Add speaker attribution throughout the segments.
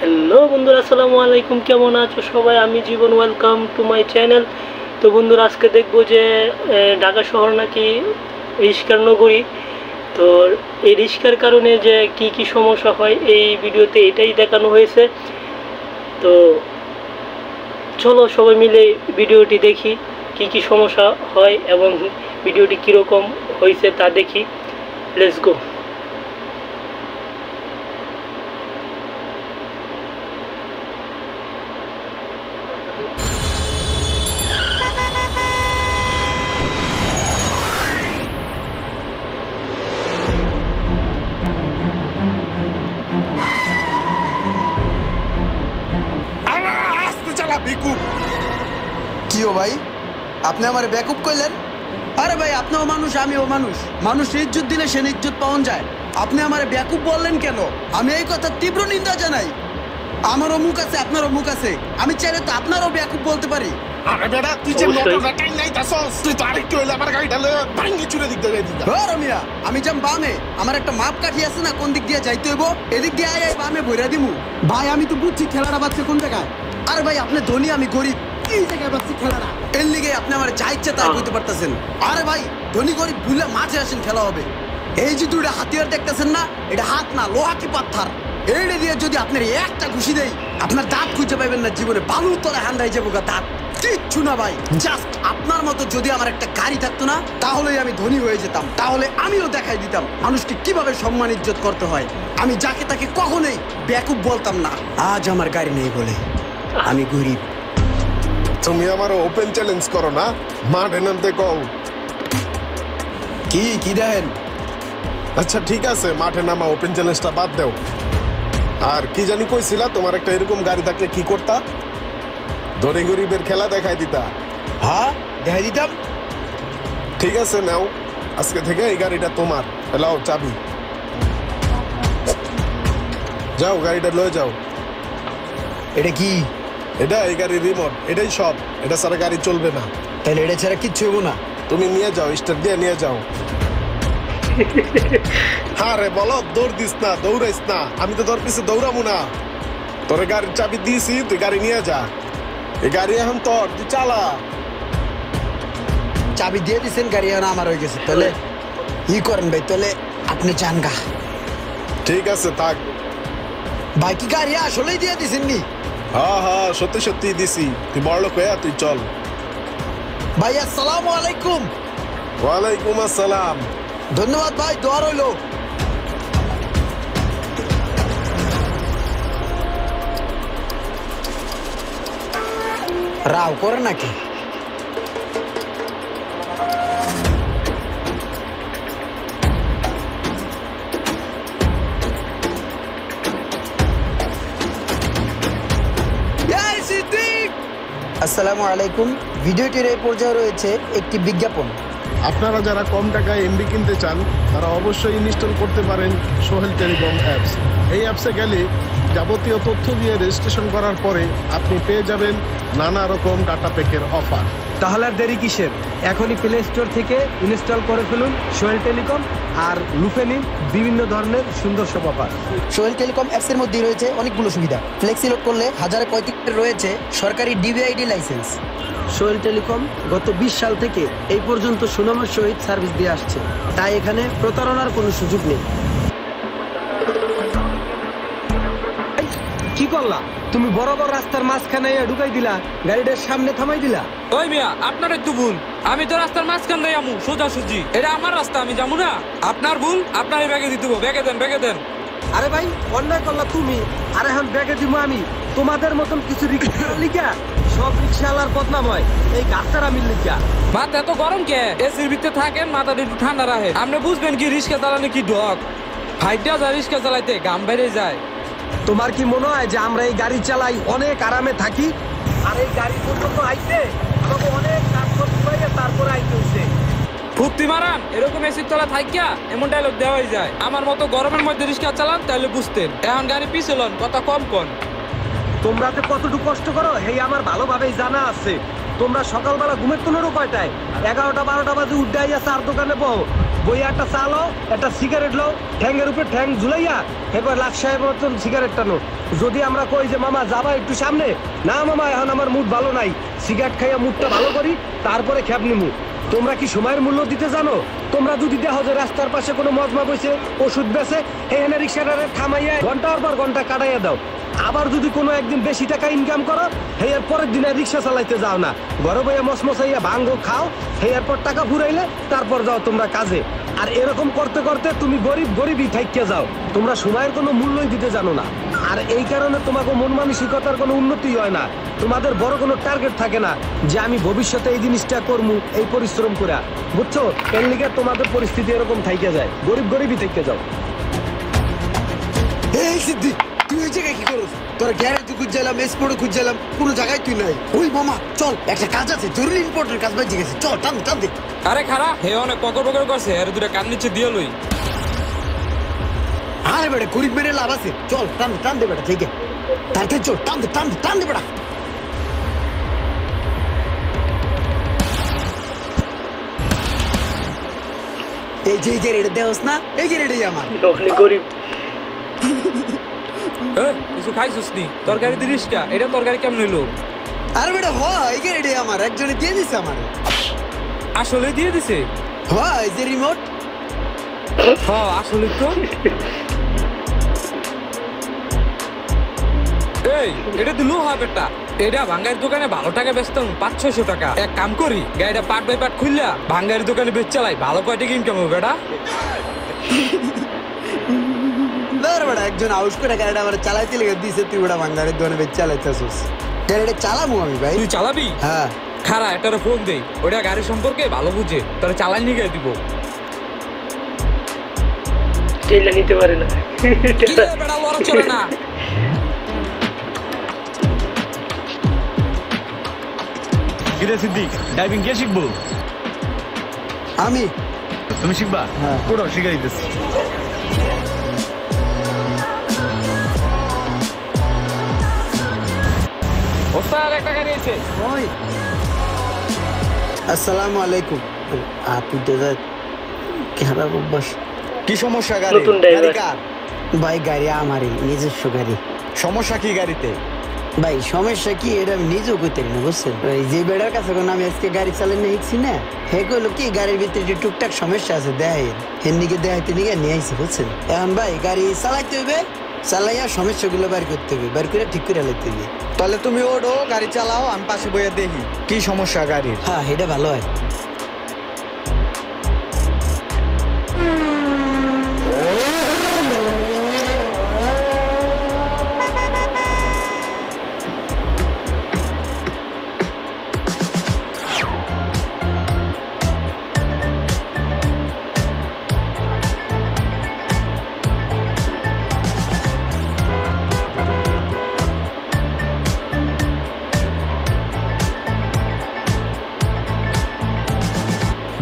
Speaker 1: Hello বন্ধুরা, আসসালামু আলাইকুম। কেমন আছো সবাই? আমি জীবন, ওয়েলকাম টু মাই চ্যানেল। তো বন্ধুরা, আজকে দেখবো যে ঢাকা শহর নাকি রিস্কার নগরী। তো এই রিস্কার কারণে যে কি কি সমস্যা হয় এই ভিডিওতে এটাই দেখানো হয়েছে। তো চলো সবাই মিলে ভিডিওটি দেখি কি কি সমস্যা হয় এবং ভিডিওটি কীরকম হয়েছে তা দেখি। Let's go.
Speaker 2: কিও ভাই, আপনি আমার ব্যাকআপ কইলেন? আরে ভাই, আপনিও মানুষ আমিও মানুষ। মানুষ ইজ্জত দিলে সে ইজ্জত পাওয়া যায়। আপনি আমার ব্যাকআপ বললেন কেন? আমি এই কথা তীব্র নিন্দা জানাই। আমারও মুখ আছে, আপনারও মুখ আছে। আমি চাইলে তো আপনারও ব্যাকআপ বলতে পারি।
Speaker 3: আরে বেটা, তুই যে মোটরটা টাইম নাই তাছস, তুই তো আরেকটু হইলে আমার গাড়িটা লয়ে ভাঙি চুরে দিক দিয়ে দিতা।
Speaker 2: আরে মিয়া, আমি যাম বামে। আমার একটা মাপ কাঠি আছে না, কোন দিক দিয়ে যাইতে হইব? এদিক দিয়ে আয় বামে বইরা দিমু। ভাই আমি তো বুঝছি খেলাটা বাচ্চা কোন জায়গায়। আরে ভাই, আপনি ধনী আমি গরিব, এই জায়গায় বাচ্চি খেলাটা। এর লিগে আপনি আমার যা ইচ্ছা তাই কইতে পারতেছেন। আরে ভাই, ধনী গরিব ভুলে মাঝে আসেন, খেলা হবে। এই যে দুইটা হাতিয়ার দেখতেছেন না, এটা হাত না, লোহা কি পাথর। এইটা দিয়ে যদি আপনার একটা ঘুষি দেই, আপনার দাঁত খুঁজে পাইবেন না জীবনে। বালুর তলে হান্দাই যাবো গা দাঁত। কিচ্ছু না ভাই, জাস্ট আপনার মতো যদি আমার একটা গাড়ি থাকতো না, তাহলেই আমি ধনী হয়ে যেতাম। তাহলে আমিও দেখাই দিতাম মানুষকে কিভাবে সম্মান ইজ্জত করতে হয়। আমি যাকে তাকে কখনোই বেকুব বলতাম না। আজ আমার গাড়ি নেই বলে আমি গরিব।
Speaker 3: তুমি আমার ওপেন চ্যালেঞ্জ করো না, মাঠে নামতে কও।
Speaker 2: কি কি দেন?
Speaker 3: আচ্ছা ঠিক আছে, মাঠে নামা, ওপেন চ্যালেঞ্জটা বাদ দাও। আর কি জানি কইছিলা, তোমার একটা এরকম গাড়ি থাকলে কি করতা? ধনী গরিবের খেলা দেখাই দিতা।
Speaker 2: হ্যাঁ, দেখাই দিতাম।
Speaker 3: ঠিক আছে, নাও, আজকে থেকে এই গাড়িটা তোমার। লাও চাবি, যাও গাড়িটা লয়ে যাও।
Speaker 2: এটা কি?
Speaker 3: এটা এই গাড়ির রিমোট, এটাই সব। এটা ছাড়া গাড়ি চলবে না।
Speaker 2: তাহলে এটা ছাড়া কিচ্ছু হবো না।
Speaker 3: তুমি নিয়ে যাও, স্টার্ট দিয়ে নিয়ে যাও। হ্যাঁ রে, বলো, দৌড় দিস না, দৌড়াইস না। আমি তো তোর পিছে দৌড়াবো না। তোর গাড়ির চাবি দিয়েছি, তুই গাড়ি নিয়ে যা। এই গাড়ি এখন তোর, তুই চালা।
Speaker 2: চাবি দিয়ে দিচ্ছেন, গাড়ি এখন আমার হয়ে গেছে। তাহলে ই করেন ভাই, তাহলে আপনি চান গা।
Speaker 3: ঠিক আছে, থাক।
Speaker 2: ভাই কি গাড়ি আসলেই দিয়ে দিচ্ছেন নি?
Speaker 3: হ্যাঁ হ্যাঁ, সত্যি সত্যি দিছি। তুই বড়লোক হয়ে তুই চল।
Speaker 2: ভাই আসসালামু আলাইকুম।
Speaker 3: ওয়ালাইকুম আসসালাম।
Speaker 2: ধন্যবাদ ভাই, দোয়া রইল। রাও করে নাকি? আসসালামু আলাইকুম। ভিডিওটির এই পর্যায়ে রয়েছে একটি বিজ্ঞাপন।
Speaker 3: আপনারা যারা কম টাকায় এমবি কিনতে চান, তারা অবশ্যই ইনস্টল করতে পারেন সোহেল টেলিকম অ্যাপস। এই অ্যাপসে গেলে যাবতীয় তথ্য দিয়ে রেজিস্ট্রেশন করার পরে আপনি পেয়ে যাবেন নানা রকম ডাটা প্যাকের অফার।
Speaker 4: তাহলে আর দেরি কিসের? এখনই প্লে স্টোর থেকে ইনস্টল করে ফেলুন সোহেল টেলিকম, আর লুফে নিন বিভিন্ন ধরনের সুন্দর সব অফার।
Speaker 2: সোহেল টেলিকম অ্যাপসের মধ্যে রয়েছে অনেকগুলো সুবিধা। ফ্লেক্সি লোড করলে 1035 রয়েছে সরকারি ডিভিআইডি লাইসেন্স।
Speaker 4: সোহেল টেলিকম গত 20 সাল থেকে এই পর্যন্ত সুনামের সহিত সার্ভিস দিয়ে আসছে, তাই এখানে প্রতারণার কোনো সুযোগ নেই। কি করলা তুমি? বরাবর রাস্তার মাঝখানে ঢুকাই দিলা, গাড়িটার সামনে থামাই দিলা।
Speaker 5: ওই মিয়া, আপনার একটু ভুল। আমি তো রাস্তার মাঝখান দিয়ে আমু সোজাসুজি। এটা আমার রাস্তা, আমি যাবো না। আপনার ভুল, আপনার ব্যাগে দিতে হবে। ব্যাগে দেন, ব্যাগে দেন।
Speaker 4: আরে ভাই, অন্যায় করলা তুমি, আর এখন ব্যাগে দিব আমি। তোমাদের মতন কিছু রিক্সা লিখা সব রিক্সাওয়ালার বদনাম হয় এই গাছটার আমি লিখা।
Speaker 5: মাথা এত গরম কে? এসির ভিতরে থাকেন, মাথাটা একটু ঠান্ডা রাখে। আপনি বুঝবেন কি রিক্সা চালানো কি ঢক। ফাইটটা যায় রিক্সা চালাইতে, গাম বেড়ে যায়।
Speaker 4: তোমার কি মনে হয় যে আমরা এই গাড়ি চালাই অনেক আরামে থাকি? আর এই গাড়ি পর্যন্ত আইতে আমাকে অনেক কাজ করতে হয়, তারপর আইতে হইছে।
Speaker 5: ফুর্তি মারান, এরকম এসির তলা থাইকা এমন ডায়লগ দেওয়াই যায়। আমার মতো গরমের মধ্যে রিক্সা চালান, তাহলে বুঝতেন। এখন গাড়ি পিছলন, কথা কম কন।
Speaker 4: তোমরা তো কতটুকু কষ্ট করো, হেই আমার ভালোভাবেই জানা আছে। তোমরা সকালবেলা ঘুমের তোলেরও কয়টায় 11টা 12টা বাজে উঠে আইয়া চার দোকানে বউ বইয়া একটা চা লো একটা সিগারেট লো ঠ্যাঙ্গের উপরে ঠ্যাং ঝুলাইয়া এবার লাখ সাহেব মতন সিগারেট টানো। যদি আমরা কই যে মামা যাবা একটু সামনে, না মামা এখন আমার মুড ভালো নাই, সিগারেট খাইয়া মুডটা ভালো করি তারপরে খ্যাপ নিমু। তোমরা কি সময়ের মূল্য দিতে জানো? তোমরা যদি দেখো যে রাস্তার পাশে কোনো মজমা বইছে ওষুধ বেছে এখানে রিক্সাটারে থামাইয়া ঘন্টার পর ঘন্টা কাটাইয়া দাও। আবার যদি কোনো একদিন বেশি টাকা ইনকাম করো এর পরের দিনে রিক্সা চালাইতে যাও না, ঘরে বইয়া মসমসাইয়া ভাঙ্গো খাও, এর পর টাকা ফুরাইলে তারপর যাও তোমরা কাজে। আর এরকম করতে করতে তুমি গরিবই থাইকে যাও। তোমরা সময়ের কোনো মূল্যই দিতে জানো না, আর এই কারণে তোমাকে মন মানসিকতার কোনো উন্নতি হয় না। তোমাদের বড় কোনো টার্গেট থাকে না যে আমি ভবিষ্যতে এই জিনিসটা করবো, এই পরিশ্রম করে, বুঝছো? এর লিগে তোমাদের পরিস্থিতি এরকম থাইকে যায়, গরিবই থাইকে যাও।
Speaker 2: এই সিদ্ধি, তুই ওই জায়গায় কি করছ? তোর গ্যারেজে খুঁজছিলাম, এসপোর্টে খুঁজছিলাম, কোনো জায়গায় তুই নাই। ওই মামা চল, একটা কাজ আছে, জরুরি ইম্পর্টেন্ট কাজ বাজে গেছে, চল টান দে।
Speaker 5: আরে খারাপ হে অনেক পকর করছে, এর দুটা কান নিচে দিয়ে লই।
Speaker 2: আরে বেটা গরিব মেরে লাভ আছে, চল টান দে বেটা, ঠিক আছে তাড়াতাড়ি চল, টান দে বেটা। এই যে গ্যারেজে দেওস না, এই গ্যারেজেই আমার
Speaker 1: গরিব।
Speaker 5: কিছু খাইছিস নি? তরকারি দিলিস কা? এটা তরকারি কেমন হইলো?
Speaker 2: আরে বেটা এই গ্যারেজে আমার একজনে দিয়ে দিছে আমার।
Speaker 5: আসলে দিয়ে দিছে?
Speaker 2: এই যে রিমোট।
Speaker 5: আসলে তো এই এটা দিলু হবে বেটা, এটা ভাঙ্গারের দোকানে ভালো টাকা বেচতাম, 500-600 টাকা। এক কাম করি, গাড়িটা পার্ট বাই পার্ট খুললা ভাঙ্গারের দোকানে বেচ চালাই, ভালো কয় টাকা ইনকাম হবে বেটা।
Speaker 2: বেটা একজন আউস করে গাড়িটা আমার চালাইতে লেগে দিছে, তুই বেটা ভাঙ্গারের দোকানে বেচ চালাইতেছিস। গাড়িটা চালামু আমি ভাই।
Speaker 5: তুই চালাবি?
Speaker 2: হ্যাঁ।
Speaker 5: খারা একটা ফোন দেই, ওটা গাড়ি সম্পর্কে ভালো বুঝে, তোরা চালাই নিয়ে গিয়ে দিব।
Speaker 1: টেলা নিতে পারে না,
Speaker 5: কি রে বেটা লড়া চলে না।
Speaker 6: কিরে সিদ্দিক, ড্রাইভিং কে শিখবো?
Speaker 2: আমি।
Speaker 6: তুমি শিখবা?
Speaker 2: হ্যাঁ।
Speaker 6: পুরো শিখাই দিতেছি।
Speaker 5: ওস্তাদ একটা গাড়ি আছে।
Speaker 2: ওই আসসালামু আলাইকুম। আপনি তো খারাপ অভ্যাস।
Speaker 6: কি সমস্যা গাড়ি?
Speaker 1: নতুন ড্রাইভার।
Speaker 2: ভাই গাড়ি আমারই, নিজস্ব গাড়ি।
Speaker 6: সমস্যা কি গাড়িতে?
Speaker 2: ভাই সমস্যা কি এটা আমি নিজেও করতে পারি না, বুঝছেন? ওই যে বেড়ার কাছে কোনো আমি আজকে গাড়ি চালানো শিখছি না, হে কইলো কি গাড়ির ভিতরে যে টুকটাক সমস্যা আছে দেখাই, হেনদিকে দেখাইতে নিয়ে নিয়ে আইছি, বুঝছেন? এখন ভাই গাড়ি চালাইতে হইবে, চালাইয়া সমস্যাগুলো বের করতে হবে, বের করে ঠিক করে লাগতে হবে।
Speaker 6: তাহলে তুমি ওঠো, গাড়ি চালাও, আমি পাশে বইয়া দেখি কি সমস্যা গাড়ির।
Speaker 2: হ্যাঁ এটা ভালো হয়।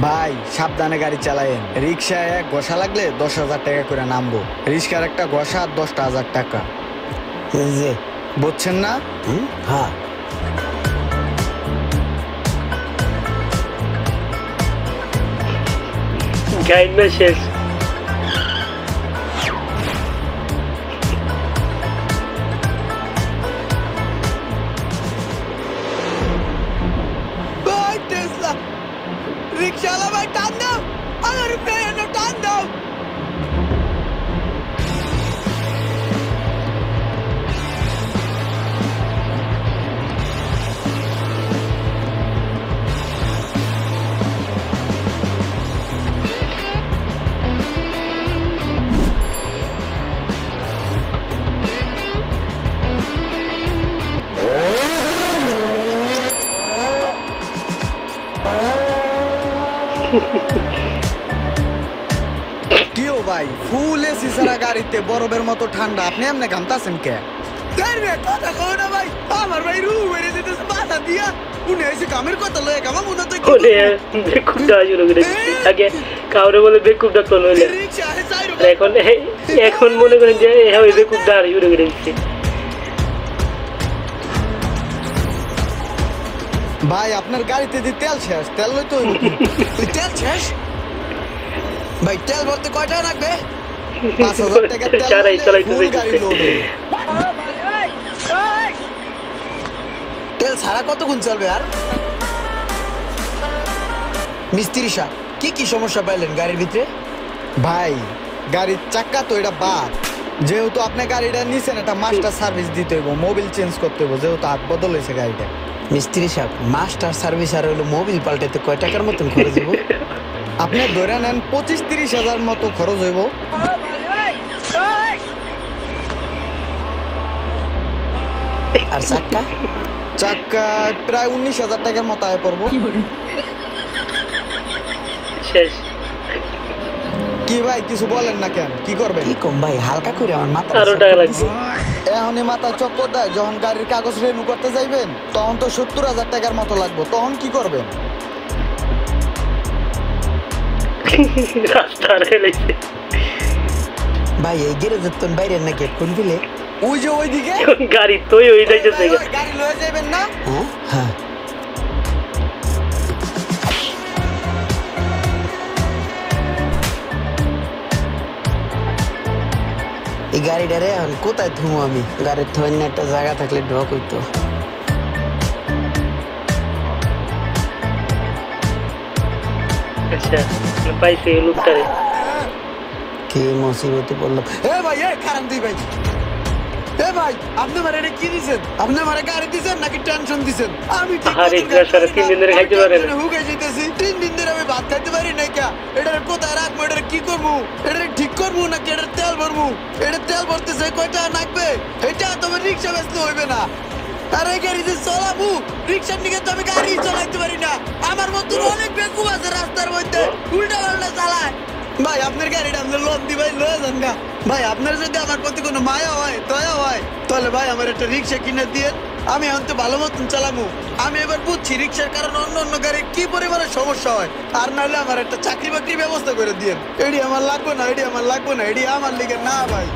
Speaker 6: ভাই সাবধানে গাড়ি চালায়েন, রিক্সায় এক ঘষা লাগলে 10,000 টাকা করে নামবো, রিক্সার একটা ঘষা 10,000 টাকা,
Speaker 2: এই যে
Speaker 6: বুঝছেন না?
Speaker 2: হ্যাঁ
Speaker 1: গাইড না শেষ।
Speaker 2: রিক্সাওয়ালা ভাই টান দাও, আমার উপরে টান দাও।
Speaker 6: কিও ভাই, ফুল এসি সারা গাড়িতে, বরফের মতো ঠান্ডা, আপনি এমনি ঘামতাছেন কে?
Speaker 2: কথা কও না ভাই, আমার ভাই রু মেরে যেতেছে মাথা দিয়া। উনি এসে কামের কথা লয়ে কামা মনে তো
Speaker 1: ওরে বেকুব ডাকা শুরু করে দিচ্ছে। আগে কাউরে বলে বেকুব ডাকতো নইলে, এখন মনে করেন যে হ্যাঁ ওই বেকুব ডাকা শুরু করে দিচ্ছে।
Speaker 6: ভাই আপনার গাড়িতে যে তেল শেষ, তেল লইতে হইব কিন্তু।
Speaker 2: ওই তেল শেষ? ভাই তেল ভরতে কয় টাকা লাগবে?
Speaker 6: 5,000 টাকা তেল
Speaker 1: চালাই
Speaker 6: হইলে
Speaker 1: চালাইতে
Speaker 6: ফুল গাড়ি
Speaker 1: যাইতেছে।
Speaker 6: লোড হইব।
Speaker 2: তেল ছাড়া কতক্ষণ চলবে আর? মিস্ত্রি সাহেব, কি কি সমস্যা পাইলেন গাড়ির ভিতরে?
Speaker 6: ভাই গাড়ির চাক্কা তো এটা বাদ, যেহেতু আপনি গাড়িটা নিছেন এটা মাস্টার সার্ভিস দিতে হইব, মোবিল চেঞ্জ করতে হইব, যেহেতু হাত বদল হয়েছে গাড়িটা।
Speaker 2: মিস্ত্রি সাহেব, মাস্টার সার্ভিস আর হলো মোবিল পাল্টাইতে কয় টাকার মতন খরচ হইব?
Speaker 6: আপনি ধরে নেন 25-30 হাজার মতো খরচ হইব।
Speaker 2: আর চাক্কা?
Speaker 6: চাক্কা প্রায় 19,000 টাকার মতো আয় পড়বো।
Speaker 1: শেষ।
Speaker 6: কি ভাই কিছু বলেন না কেন, কি করবেন?
Speaker 2: কি কম ভাই, হালকা করে আমার মাথা
Speaker 1: আরো টাকা লাগবে।
Speaker 6: এখনই মাথা চক্কর দেয়, যখন গাড়ির কাগজ রেনু করতে যাইবেন তখন তো 70,000 টাকার মতো লাগবে, তখন কি করবেন?
Speaker 1: রাস্তা রেলেছে।
Speaker 2: ভাই এই গ্যারেজের তো বাইরে না গেট কোন ফেলে?
Speaker 6: ওই যে ওইদিকে
Speaker 1: গাড়ি তোই ওই যাইতেছে।
Speaker 6: গাড়ি লয়ে যাবেন না?
Speaker 2: হ্যাঁ হ্যাঁ। এই গাড়িটারে এখন কোথায় থুমো আমি? গাড়ির থইনে একটা জায়গা থাকলে ঢক হইতো।
Speaker 1: আচ্ছা পাইছে লোকটারে।
Speaker 2: কি মুসিবতে পড়লাম।
Speaker 6: এ ভাই এ কারণ দিই ভাই, এ ভাই আপনি মারে এটা কি দিছেন? আপনি মারে গাড়ি দিছেন নাকি টেনশন দিছেন? আমি ঠিক
Speaker 1: আরে
Speaker 6: মতন
Speaker 1: গ্যাস আর 3 দিন ধরে খাইতে পারে না।
Speaker 6: হুকে যাইতেছি 3 দিন ধরে আমি ভাত খাইতে পারি না। কে এটা কোথায় রাখবো? এটা কি করবো? এটা ঠিক করবো নাকি এটা তেল ভরবো? এটা তেল ভরতে যাই কয় টাকা লাগবে? এটা তোমার রিক্সা বেচতে হইবে না। আরে গাড়িতে চলাবো, রিক্সার নিকে তো আমি গাড়ি চালাইতে পারি না। আমার মতন অনেক বেকুব আছে রাস্তার মধ্যে, উল্টা পাল্টা চালায়। ভাই আপনার গাড়িটা আপনার লোন দি ভাই, লয়ে যান গা। ভাই আপনার যদি আমার প্রতি কোনো মায়া হয়, দয়া হয়, তাহলে ভাই আমার একটা রিক্সা কিনে দিয়ে আমি এখন তো ভালো মতন চালামু। আমি এবার বুঝছি রিক্সার কারণে অন্য অন্য গাড়ির কি পরিমাণে সমস্যা হয়। আর নাহলে আমার একটা চাকরি বাকরির ব্যবস্থা করে দিয়ে। এডি আমার লাগবে না, এডি আমার লাগবে না, এডি আমার লিগে না ভাই।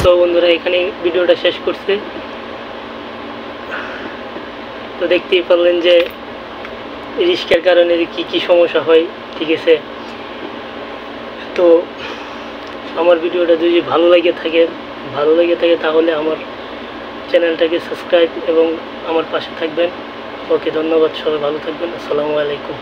Speaker 1: তো বন্ধুরা এখানে ভিডিওটা শেষ করছি। তো দেখতেই পারলেন যে রিস্কের কারণে কি কি সমস্যা হয়, ঠিক আছে। তো আমার ভিডিওটা যদি ভালো লাগে থাকে তাহলে আমার চ্যানেলটাকে সাবস্ক্রাইব এবং আমার পাশে থাকবেন। ওকে, ধন্যবাদ, সবাই ভালো থাকবেন। আসসালামু আলাইকুম।